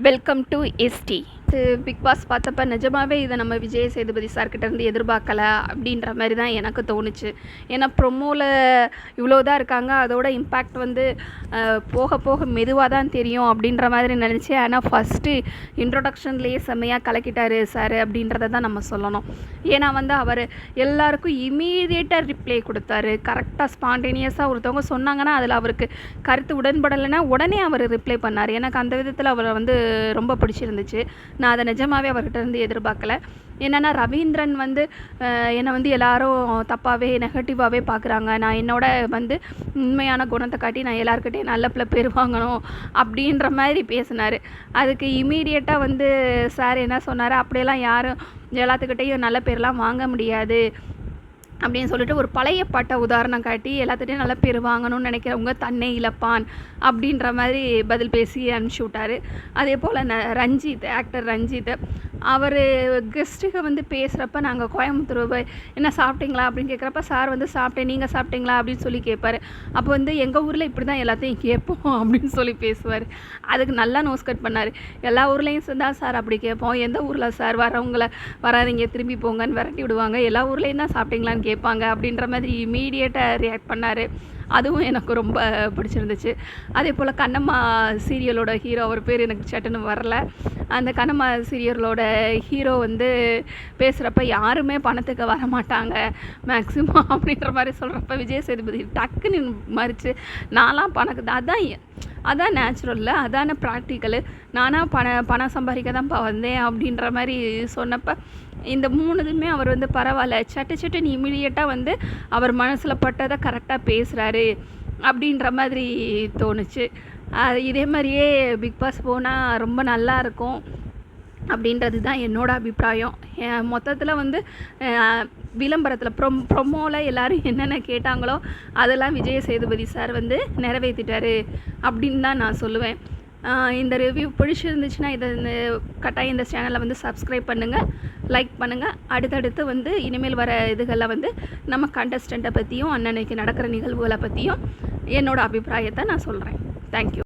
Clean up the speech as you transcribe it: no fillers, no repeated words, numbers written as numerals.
Welcome to SD. Big Boss பார்த்தப்ப நிஜமாகவே இதை நம்ம விஜய் சேதுபதி சார்கிட்ட இருந்து எதிர்பார்க்கல அப்படின்ற மாதிரி தான் எனக்கு தோணுச்சு. ஏன்னா ப்ரொமோவில் இவ்வளோ தான் இருக்காங்க, அதோட இம்பேக்ட் வந்து போக போக மெதுவாக தான் தெரியும் அப்படின்ற மாதிரி நினச்சேன். ஆனால் ஃபஸ்ட்டு இன்ட்ரொடக்ஷன்லேயே செம்மையாக கலக்கிட்டார் சார் அப்படின்றத தான் நம்ம சொல்லணும். ஏன்னா வந்து அவர் எல்லாருக்கும் இமீடியட்டாக ரிப்ளை கொடுத்தாரு. கரெக்டாக ஸ்பான்டேனியஸாக ஒருத்தவங்க சொன்னாங்கன்னா அதில் அவருக்கு கருத்து உடன்படலைன்னா உடனே அவர் ரிப்ளை பண்ணார். எனக்கு அந்த விதத்தில் அவரை வந்து ரொம்ப பிடிச்சிருந்துச்சு. நான் அதை நிஜமாகவே அவர்கிட்ட இருந்து எதிர்பார்க்கல. என்னென்னா ரவீந்திரன் வந்து என்னை வந்து எல்லாரும் தப்பாகவே நெகட்டிவாகவே பார்க்குறாங்க, நான் என்னோட வந்து உண்மையான குணத்தை காட்டி நான் எல்லாருக்கிட்டையும் நல்ல பேர் வாங்கணும் அப்படின்ற மாதிரி பேசினார். அதுக்கு இமீடியட்டாக வந்து சார் என்ன சொன்னார், அப்படியெல்லாம் யாரும் எல்லாத்துக்கிட்டையும் நல்ல பேர்லாம் வாங்க முடியாது அப்படின்னு சொல்லிட்டு ஒரு பழைய பாட்டை உதாரணம் காட்டி எல்லாத்துட்டையும் நல்ல பேர் வாங்கணும்னு நினைக்கிறவங்க தன்னை இழப்பான் அப்படின்ற மாதிரி பதில் பேசி அனுப்பிச்சி விட்டார். அதே போல் ரஞ்சித், ஆக்டர் ரஞ்சித், அவர் கெஸ்ட்டுக்கு வந்து பேசுகிறப்ப நாங்கள் கோயம்புத்தூர் போய் என்ன சாப்பிட்டீங்களா அப்படின்னு கேட்குறப்ப சார் வந்து சாப்பிட்டேன், நீங்கள் சாப்பிட்டீங்களா அப்படின்னு சொல்லி கேட்பார். அப்போ வந்து எங்கள் ஊரில் இப்படி தான் எல்லாத்தையும் கேட்போம் அப்படின்னு சொல்லி பேசுவார். அதுக்கு நல்லா நோஸ் கட் பண்ணார். எல்லா ஊர்லேயும் தான் சார் அப்படி கேட்போம், எந்த ஊரில் சார் வரவங்களை வராதிங்க திரும்பி போங்கன்னு விரட்டி விடுவாங்க, எல்லா ஊர்லேயும் தான் சாப்பிட்டீங்களான்னு கேட்பாங்க அப்படின்ற மாதிரி இமீடியட்டாக ரியாக்ட் பண்ணார். அதுவும் எனக்கு ரொம்ப பிடிச்சிருந்துச்சு. அதே போல் கண்ணம்மா சீரியலோட ஹீரோ, அவர் பேர் எனக்கு சட்டுன்னு வரல, அந்த கண்ணம்மா சீரியலோட ஹீரோ வந்து பேசுகிறப்ப யாருமே பணத்துக்கு வரமாட்டாங்க மேக்ஸிமம் அப்படின்ற மாதிரி சொல்கிறப்ப விஜய் சேதுபதி டக்குன்னு மறித்து நான்லாம் பணக்கு அதான் நேச்சுரல்ல, அதான ப்ராக்டிக்கலு, நானாக பணம் சம்பாதிக்க தான்ப்பா வந்தேன் அப்படின்ற மாதிரி சொன்னப்போ இந்த 3 அவர் வந்து பரவாயில்ல, சட்டுன்னு இமீடியட்டாக வந்து அவர் மனசில் பட்டதை கரெக்டாக பேசுகிறாரு அப்படின்ற மாதிரி தோணுச்சு. இதே மாதிரியே பிக் பாஸ் போனால் ரொம்ப நல்லா இருக்கும் அப்படின்றது தான் என்னோடய அபிப்பிராயம். மொத்தத்தில் வந்து விளம்பரத்தில் ப்ரொமோவில் எல்லோரும் என்னென்ன கேட்டாங்களோ அதெல்லாம் விஜய் சேதுபதி சார் வந்து நிறைவேற்றிட்டாரு அப்படின்னு தான் நான் சொல்லுவேன். இந்த ரிவ்யூ பிடிச்சிருந்துச்சுன்னா கட்டாயம் இந்த சேனலை வந்து சப்ஸ்கிரைப் பண்ணுங்கள், லைக் பண்ணுங்கள். அடுத்தடுத்து வந்து இனிமேல் வர இதுகளில் வந்து நம்ம கண்டஸ்டண்ட்டை பற்றியும் அன்னன்னைக்கு நடக்கிற நிகழ்வுகளை பற்றியும் என்னோடய அபிப்பிராயத்தை நான் சொல்கிறேன். தேங்க்யூ.